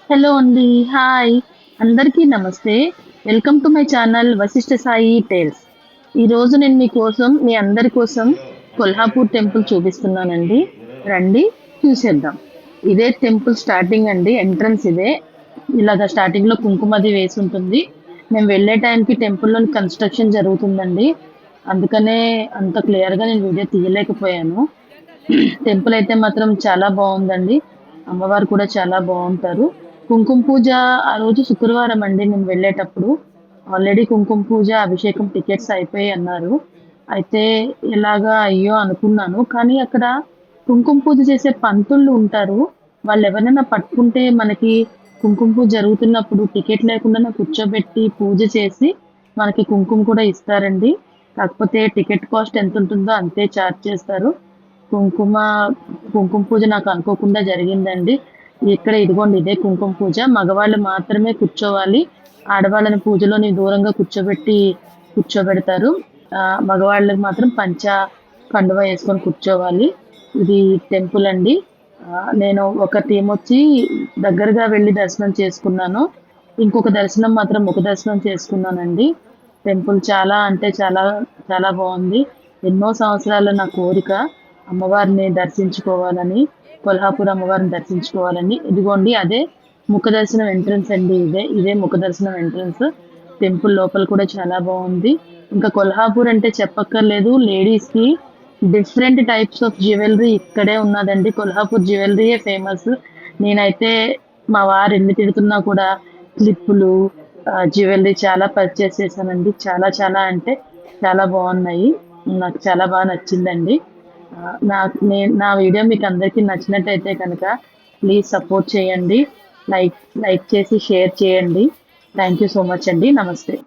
Hello అండి. Hi. అందరికీ నమస్తే. Welcome to my channel Vashishtha Sai tales. ఈరోజు నేను మీకోసం, మీ అందరి కోసం కొల్హాపూర్ టెంపుల్ చూపిస్తున్నానండి. రండి చూసేద్దాం. ఇదే టెంపుల్ స్టార్టింగ్ అండి. ఎంట్రన్స్ ఇదే. ఇలాగ స్టార్టింగ్‌లో కుంకుమది వేసుంటుంది. మేము వెళ్ళే టైంకి టెంపుల్‌లోని కన్‌స్ట్రక్షన్ జరుగుతుందండి. అందుకనే అంత క్లియర్‌గా నేను వీడియో తీయలేకపోయాను. టెంపుల్ అయితే మాత్రం చాలా బావుందండి. అమ్మవారు కూడా చాలా బావుంటారు. కుంకుమ పూజ ఆ రోజు శుక్రవారం అండి నేను వెళ్ళేటప్పుడు. ఆల్రెడీ కుంకుమ పూజ, అభిషేకం టికెట్స్ అయిపోయాయన్నారు. అయితే ఎలాగా అయ్యో! అనుకున్నాను. కానీ అక్కడ కుంకుమ పూజ చేసే పంతుళ్ళు ఉంటారు. వాళ్ళెవరినైనా పట్టుకుంటే మనకి కుంకుమ పూజ జరుగుతున్నప్పుడు టికెట్ లేకుండానే కూర్చోబెట్టి పూజ చేసి మనకి కుంకుమ కూడా ఇస్తారండి. కాకపోతే టికెట్ కాస్ట్ ఎంతుంటుందో అంతే చార్జ్ చేస్తారు. కుంకుమ కుంకుమ పూజ నాకు అనుకోకుండా జరిగిందండి. ఇక్కడ ఇదిగోండి ఇదే కుంకుమ పూజ. మగవాళ్ళు మాత్రమే కూర్చోవాలి. ఆడవాళ్ళని పూజలోని దూరంగా కూర్చోబెడతారు. మగవాళ్ళకి మాత్రం కండువా యేసుకొని కూర్చోవాలి. ఇది టెంపుల్ అండి. నేను ఒక టీమొచ్చి దగ్గరగా వెళ్లి దర్శనం చేసుకున్నాను. ఇంకొక దర్శనం మాత్రం ముఖ దర్శనం చేసుకున్నానండి. టెంపుల్ చాలా అంటే చాలా, చాలా బావుంది. ఎన్నో సంవత్సరాల నా కోరిక అమ్మవారిని దర్శించుకోవాలని, కొల్హాపూర్ అమ్మవారిని దర్శించుకోవాలని. ఇదిగోండి అదే ముఖ దర్శనం ఎంట్రన్స్ అండి ఇదే. ఇదే ముఖ దర్శనం ఎంట్రన్స్. టెంపుల్ లోపల కూడా చాలా బావుంది. ఇంకా కొల్హాపూర్ అంటే చెప్పక్కర్లేదు. లేడీస్‌కి డిఫరెంట్ టైప్స్ ఆఫ్ జ్యువెలరీ ఇక్కడే ఉన్నదండి. కొల్హాపూర్ జ్యువెలరీయే ఫేమస్. నేనైతే మా వారు ఎన్ని తిడుతున్నా కూడా క్లిప్పులు, జ్యువెలరీ చాలా పర్చేస్ చేశానండి. చాలా చాలా అంటే చాలా బావున్నాయి. నాకు చాలా నచ్చిందండి. నా వీడియో మీకు అందరికీ నచ్చినట్టయితే కనుక ప్లీజ్ సపోర్ట్ చేయండి. లైక్ లైక్ చేసి షేర్ చేయండి. థ్యాంక్ యూ సో మచ్ అండి. నమస్తే.